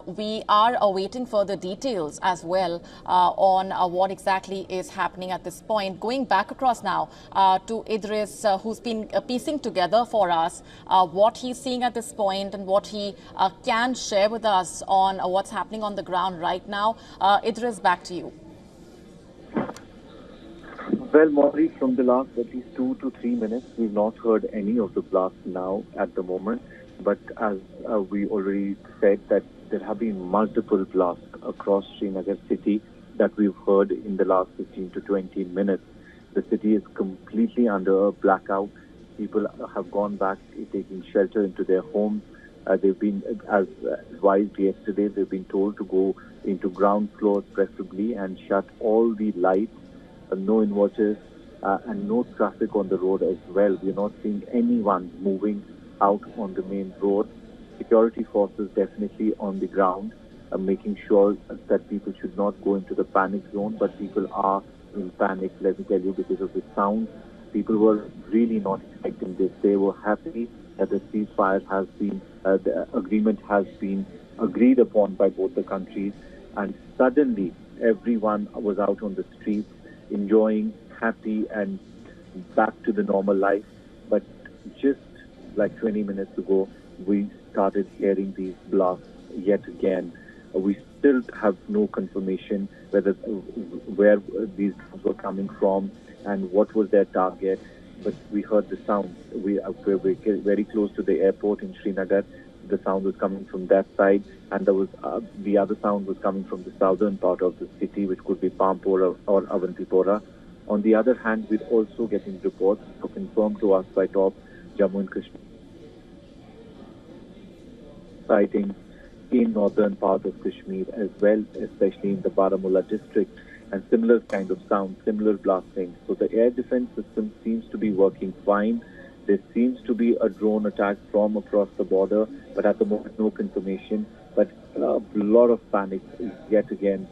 We are awaiting further details as well on what exactly is happening at this point. Going back across now to Idris, who's been piecing together for us what he's seeing at this point and what he can share with us on what's happening on the ground right now. Idris, back to you. Well, Maury, from the last at least 2 to 3 minutes, we've not heard any of the blasts now at the moment. But as we already said, that there have been multiple blasts across Srinagar city that we've heard in the last 15 to 20 minutes. The city is completely under a blackout. People have gone back, taking shelter into their homes. They've been, as advised yesterday, they've been told to go into ground floors preferably and shut all the lights, no inverters, and no traffic on the road as well. We're not seeing anyone moving out on the main road. Security forces definitely on the ground, making sure that people should not go into the panic zone, but people are in panic, let me tell you, because of the sound. People were really not expecting this. They were happy that the ceasefire has been, the agreement has been agreed upon by both the countries, and suddenly everyone was out on the streets, enjoying, happy, and back to the normal life. But just like 20 minutes ago, we started hearing these blasts yet again. We still have no confirmation where these drones were coming from and what was their target. But we heard the sound. We're very close to the airport in Srinagar. The sound was coming from that side, and there was the other sound was coming from the southern part of the city, which could be Pampora or Avantipora. On the other hand, we're also getting reports confirmed to us by top Jammu and Kashmir sightings in northern part of Kashmir as well, especially in the Baramulla district, and similar kind of sound, similar blasting. So the air defense system seems to be working fine. There seems to be a drone attack from across the border, but at the moment, no confirmation. But a lot of panic yet again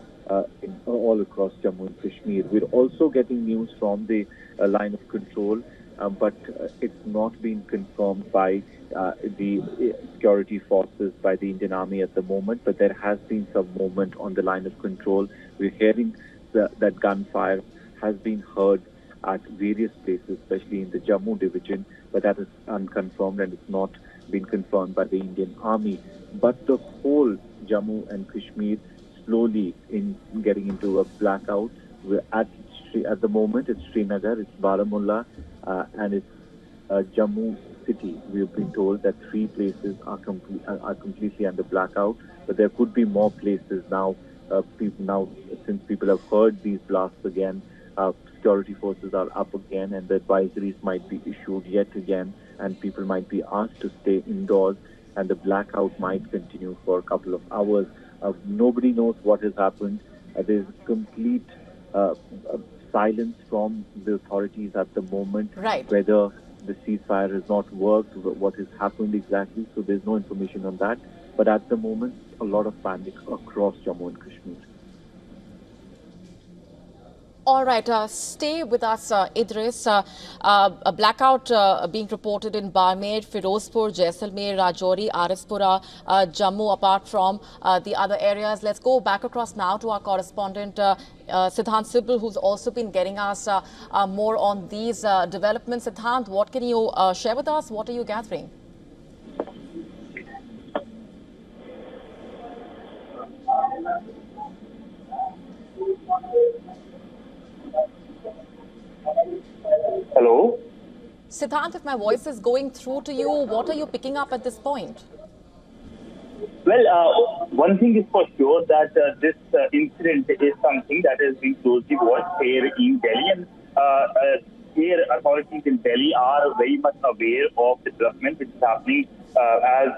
all across Jammu and Kashmir. We're also getting news from the line of control, but it's not been confirmed by the security forces, by the Indian Army at the moment. But there has been some movement on the line of control. We're hearing that gunfire has been heard at various places, especially in the Jammu division, but that is unconfirmed and it's not been confirmed by the Indian Army. But the whole Jammu and Kashmir slowly in getting into a blackout. We're at the moment, it's Srinagar, it's Baramulla, and it's Jammu city. We've been told that 3 places are completely under blackout, but there could be more places now. Since people have heard these blasts again, security forces are up again, and the advisories might be issued yet again, and people might be asked to stay indoors, and the blackout might continue for a couple of hours. Nobody knows what has happened. There's complete silence from the authorities at the moment, right, whether the ceasefire has not worked, what has happened exactly. So there's no information on that. But at the moment, a lot of panic across Jammu and Kashmir. All right, stay with us, Idris. A blackout being reported in Barmer, Firozpur, Jaisalmer, Rajouri, Arispura, Jammu, apart from the other areas. Let's go back across now to our correspondent, Siddhant Sibal, who's also been getting us more on these developments. Siddhant, what can you share with us? What are you gathering? Hello? Siddhant, if my voice is going through to you, what are you picking up at this point? Well, one thing is for sure that this incident is something that has been closely watched here in Delhi, and here authorities in Delhi are very much aware of the development which is happening, as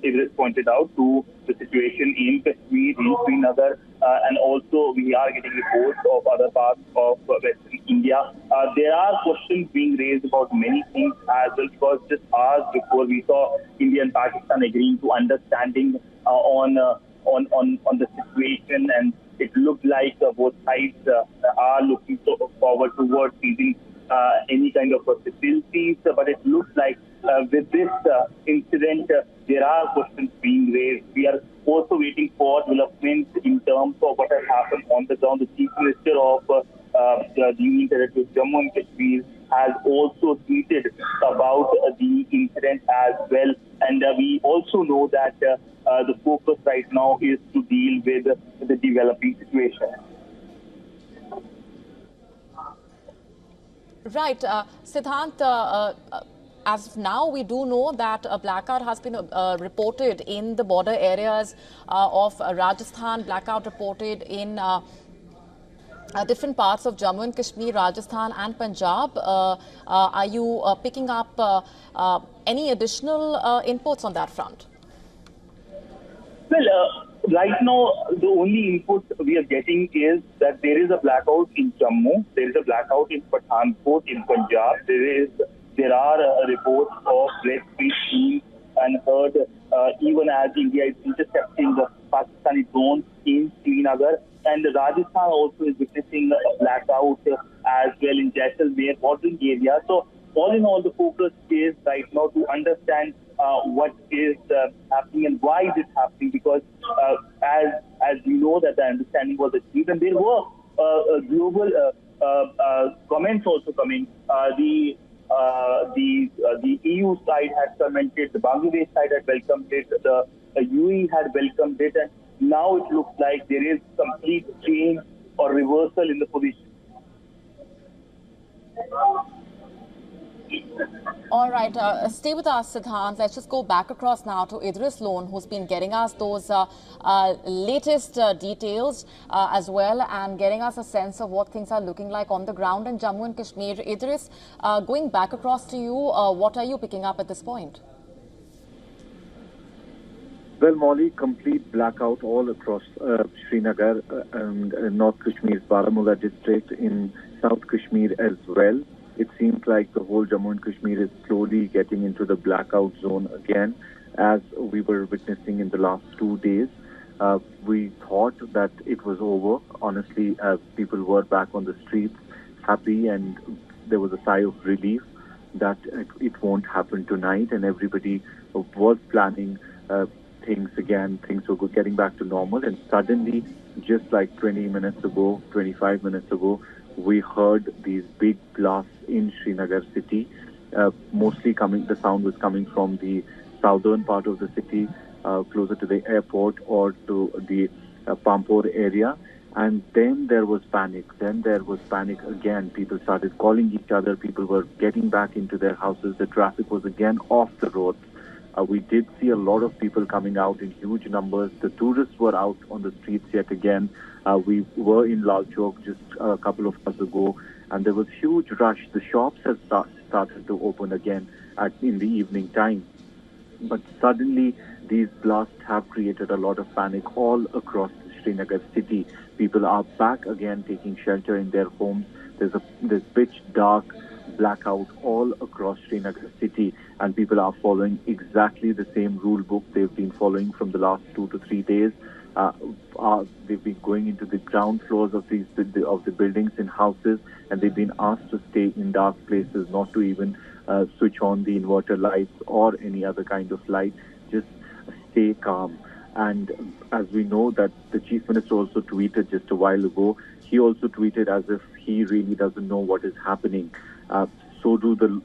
Idris pointed out, to the situation in Kashmir, in Srinagar, and also we are getting reports of other parts of Western India. There are questions being raised about many things as well, because just hours before we saw India and Pakistan agreeing to understanding on the situation, and it looked like both sides are looking forward towards seizing any kind of facilities, but it looks like with this incident, there are questions being raised. We are also terms of what has happened on the ground. The Chief Minister of the Union Territory of Jammu and Kashmir has also tweeted about the incident as well. And we also know that the focus right now is to deal with the developing situation. Right. Siddhant, as of now, we do know that a blackout has been reported in the border areas of Rajasthan, blackout reported in different parts of Jammu and Kashmir, Rajasthan and Punjab. Are you picking up any additional inputs on that front? Well, right now, the only input we are getting is that there is a blackout in Jammu, there is a blackout in Pathankot in Punjab, there are reports of red street seen and heard even as India is intercepting the Pakistani drones in Srinagar. And Rajasthan also is witnessing a blackout as well in Jaisalmer, bordering area. So all in all, the focus is right now to understand what is happening and why is it happening, because as you know that the understanding was achieved, and there were global comments also coming. The EU side had commented, the Bangladesh side had welcomed it, the UAE had welcomed it, and now it looks like there is complete change or reversal in the position. All right, stay with us, Siddhant. Let's just go back across now to Idris Lone, who's been getting us those latest details as well, and getting us a sense of what things are looking like on the ground in Jammu and Kashmir. Idris, going back across to you, what are you picking up at this point? Well, Molly, complete blackout all across Srinagar and North Kashmir's Baramulla district, in South Kashmir as well. It seems like the whole Jammu and Kashmir is slowly getting into the blackout zone again, as we were witnessing in the last 2 days. We thought that it was over, honestly, as people were back on the streets, happy, and there was a sigh of relief that it won't happen tonight, and everybody was planning things again. Things were getting back to normal, and suddenly, just like 20 minutes ago, 25 minutes ago, we heard these big blasts in Srinagar city. Mostly the sound was coming from the southern part of the city, closer to the airport or to the Pampore area. And then there was panic. Then there was panic again. People started calling each other. People were getting back into their houses. The traffic was again off the roads. We did see a lot of people coming out in huge numbers. The tourists were out on the streets yet again. We were in Lal Chowk just a couple of hours ago, and there was huge rush. The shops have started to open again in the evening time. But suddenly, these blasts have created a lot of panic all across Srinagar city. People are back again taking shelter in their homes. There's pitch dark blackout all across Srinagar city, and people are following exactly the same rule book they've been following from the last 2 to 3 days. They've been going into the ground floors of the buildings in houses, and they've been asked to stay in dark places, not to even switch on the inverter lights or any other kind of light. Just stay calm. And as we know that the Chief Minister also tweeted just a while ago, he also tweeted as if he really doesn't know what is happening. So do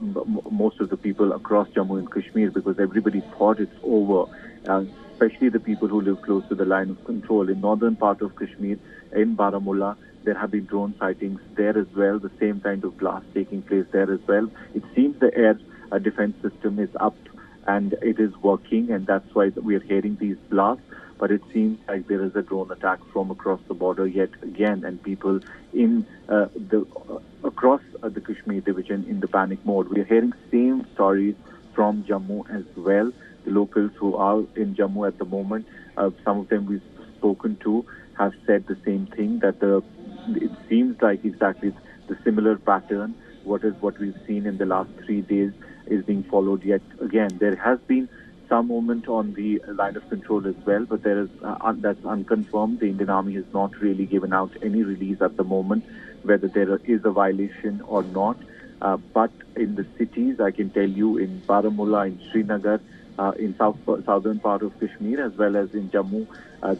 most of the people across Jammu and Kashmir, because everybody thought it's over, especially the people who live close to the line of control. In northern part of Kashmir, in Baramulla, there have been drone sightings there as well, the same kind of blast taking place there as well. It seems the air defense system is up and it is working, and that's why we are hearing these blasts. But it seems like there is a drone attack from across the border yet again, and people in across the Kashmir division in the panic mode. We are hearing same stories from Jammu as well. The locals who are in Jammu at the moment, some of them we've spoken to, have said the same thing, that it seems like exactly the similar pattern. What we've seen in the last 3 days is being followed yet again. There has been some movement on the line of control as well, but there is that's unconfirmed. The Indian Army has not really given out any release at the moment, whether there is a violation or not. But in the cities, I can tell you, in Baramulla, in Srinagar, in southern part of Kashmir as well as in Jammu.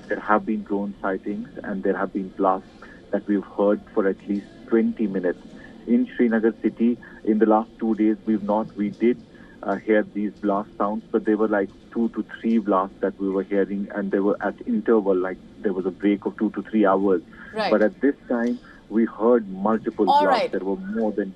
There have been drone sightings and there have been blasts that we've heard for at least 20 minutes. In Srinagar city, in the last 2 days, we did hear these blast sounds, but they were like 2 to 3 blasts that we were hearing, and they were at interval, like there was a break of 2 to 3 hours. Right. But at this time, we heard multiple All blasts. right. There were more than